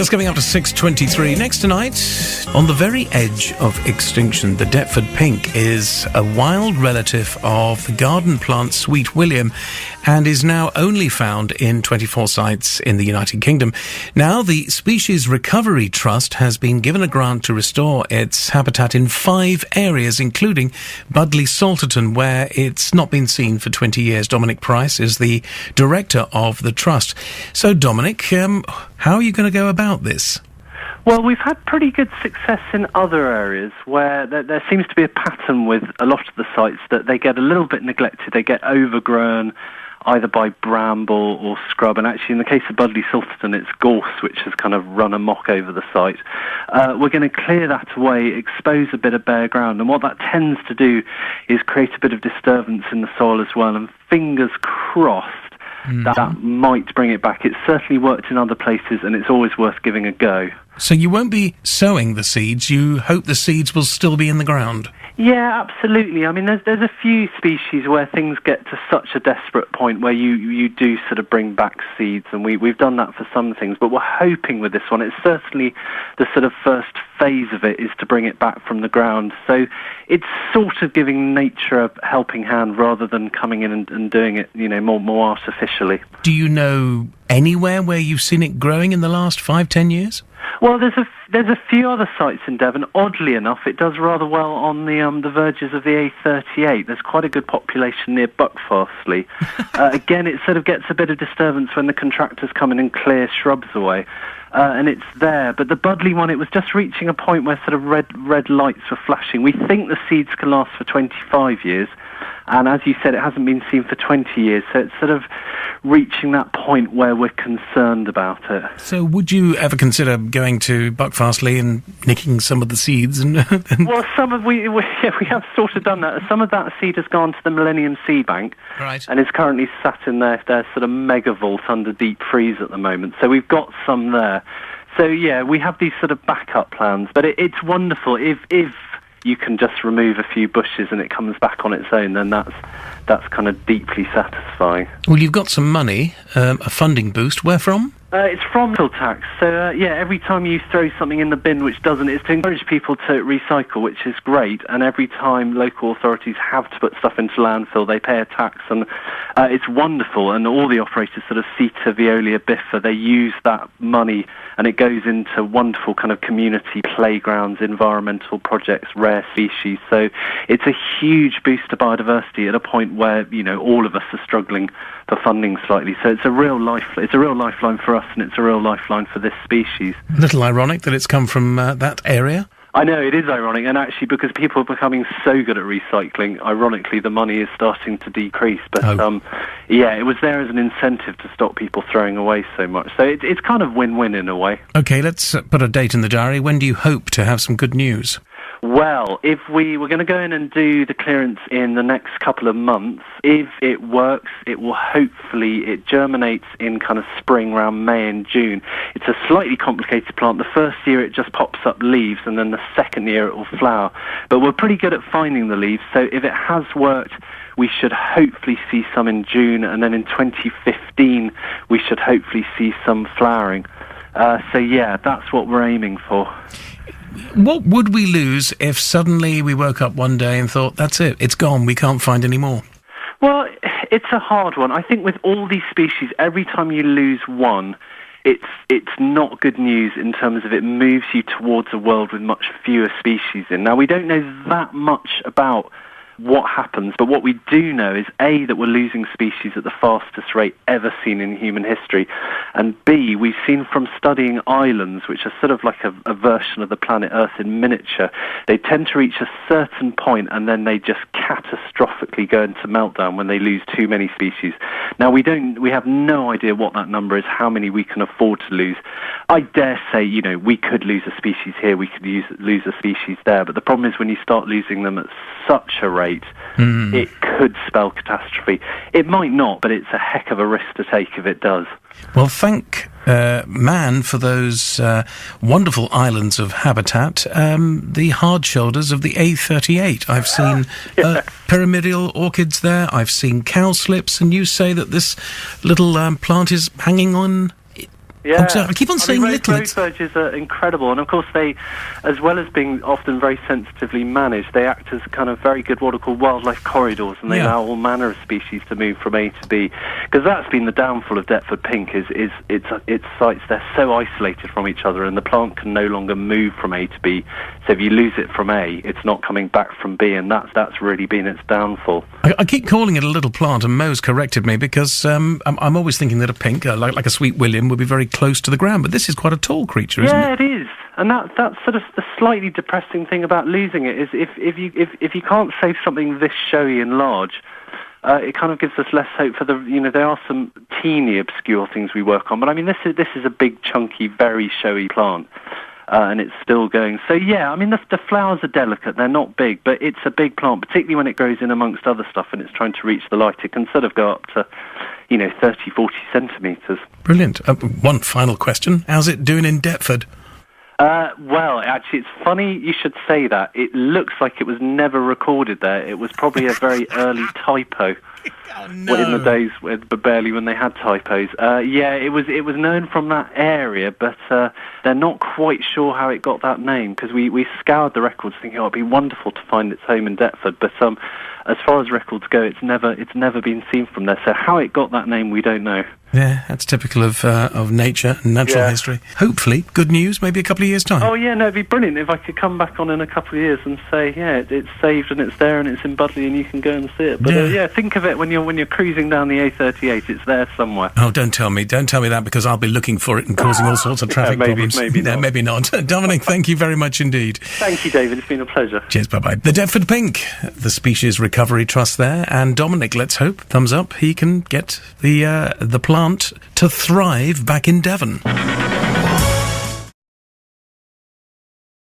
Just coming up to 6:23. Next tonight, on the very edge of extinction, the Deptford Pink is a wild relative of the garden plant Sweet William and is now only found in 24 sites in the United Kingdom. Now, the Species Recovery Trust has been given a grant to restore its habitat in 5 areas, including Budleigh Salterton, where it's not been seen for 20 years. Dominic Price is the director of the trust. So, Dominic, how are you going to go about this? Well, we've had pretty good success in other areas where there seems to be a pattern with a lot of the sites that they get a little bit neglected. They get overgrown either by bramble or scrub. And actually, in the case of Budleigh Salterton, it's gorse which has kind of run amok over the site. We're going to clear that away, expose a bit of bare ground. And what that tends to do is create a bit of disturbance in the soil as well. And fingers crossed, that might bring it back. It's certainly worked in other places, and it's always worth giving a go. So you won't be sowing the seeds. You hope the seeds will still be in the ground? Yeah, absolutely. I mean, there's a few species where things get to such a desperate point where you do sort of bring back seeds, and we've done that for some things, but we're hoping with this one, it's certainly the sort of first phase of it is to bring it back from the ground. So it's sort of giving nature a helping hand rather than coming in and doing it, more artificially. Do you know anywhere where you've seen it growing in the last 5-10 years? Well, there's a few other sites in Devon. Oddly enough, it does rather well on the verges of the A38. There's quite a good population near Buckfastleigh. Again, it sort of gets a bit of disturbance when the contractors come in and clear shrubs away. And it's there. But the Budleigh one, it was just reaching a point where sort of red lights were flashing. We think the seeds can last for 25 years. And as you said, it hasn't been seen for 20 years. So it's sort of reaching that point where we're concerned about it. So would you ever consider going to Buckfastleigh and nicking some of the seeds? Well, we have sort of done that. Some of that seed has gone to the Millennium Seed Bank. Right. And is currently sat in their sort of mega vault under deep freeze at the moment. So we've got some there. So, yeah, we have these sort of backup plans. But it's wonderful if you can just remove a few bushes and it comes back on its own, then that's kind of deeply satisfying. Well, you've got some money, a funding boost. Where from? It's from council tax. So, every time you throw something in the bin which doesn't, it's to encourage people to recycle, which is great. And every time local authorities have to put stuff into landfill, they pay a tax. And it's wonderful. And all the operators sort of Sita, Veolia, Biffa, they use that money and it goes into wonderful kind of community playgrounds, environmental projects, rare species. So it's a huge boost to biodiversity at a point where, all of us are struggling for funding slightly. So it's a real lifeline for us, and it's a real lifeline for this species. A little ironic that it's come from that area. I know, it is ironic, and actually because people are becoming so good at recycling, ironically the money is starting to decrease. But it was there as an incentive to stop people throwing away so much. So it's kind of win-win in a way. OK, let's put a date in the diary. When do you hope to have some good news? Well, if we're going to go in and do the clearance in the next couple of months, if it works, it germinates in kind of spring, around May and June. It's a slightly complicated plant. The first year it just pops up leaves, and then the second year it will flower. But we're pretty good at finding the leaves, so if it has worked, we should hopefully see some in June, and then in 2015 we should hopefully see some flowering. That's what we're aiming for. What would we lose if suddenly we woke up one day and thought, that's it, it's gone, we can't find any more? Well, it's a hard one. I think with all these species, every time you lose one, it's not good news in terms of it moves you towards a world with much fewer species in. Now, we don't know that much about what happens, but what we do know is A, that we're losing species at the fastest rate ever seen in human history, and B, we've seen from studying islands, which are sort of like a version of the planet Earth in miniature, they tend to reach a certain point and then they just catastrophically go into meltdown when they lose too many species. Now, we have no idea what that number is, how many we can afford to lose. I dare say, we could lose a species here, we could lose a species there, but the problem is when you start losing them at such a rate, it could spell catastrophe. It might not, but it's a heck of a risk to take if it does. Well, thank man for those wonderful islands of habitat, the hard shoulders of the A38. I've seen pyramidal orchids there, I've seen cowslips, and you say that this little plant is hanging on Yeah, So I keep on saying little. Rose verges are incredible, and of course they, as well as being often very sensitively managed, they act as kind of very good what are called wildlife corridors, and they allow all manner of species to move from A to B. Because that's been the downfall of Deptford Pink, is its sites, they're so isolated from each other, and the plant can no longer move from A to B. So if you lose it from A, it's not coming back from B, and that's really been its downfall. I keep calling it a little plant, and Mo's corrected me, because I'm always thinking that a pink, like a sweet William, would be very close to the ground, but this is quite a tall creature, isn't it? Yeah, it is. And that's sort of the slightly depressing thing about losing it, is if you can't save something this showy and large, it kind of gives us less hope for there are some teeny obscure things we work on, but I mean, this is a big, chunky, very showy plant. And it's still going. So, yeah, I mean, the flowers are delicate. They're not big, but it's a big plant, particularly when it grows in amongst other stuff and it's trying to reach the light. It can sort of go up to, 30, 40 centimetres. Brilliant. One final question. How's it doing in Deptford? Well, actually, it's funny you should say that. It looks like it was never recorded there. It was probably a very early typo. Oh, no. In the days barely when they had typos. It was known from that area, but they're not quite sure how it got that name, because we scoured the records thinking, it'd be wonderful to find its home in Deptford, but as far as records go, it's never been seen from there. So how it got that name, we don't know. Yeah, that's typical of nature and natural history. Hopefully, good news, maybe a couple of years' time. Oh, yeah, no, it'd be brilliant if I could come back on in a couple of years and say, it's saved and it's there and it's in Budley and you can go and see it. But, think of it when you're cruising down the A38, it's there somewhere. Oh, don't tell me that, because I'll be looking for it and causing all sorts of traffic problems. Maybe not. Dominic, thank you very much indeed. Thank you, David. It's been a pleasure. Cheers, bye-bye. The Deptford Pink, the Species Recovery Trust there, and Dominic, let's hope, thumbs up, he can get the plant to thrive back in Devon.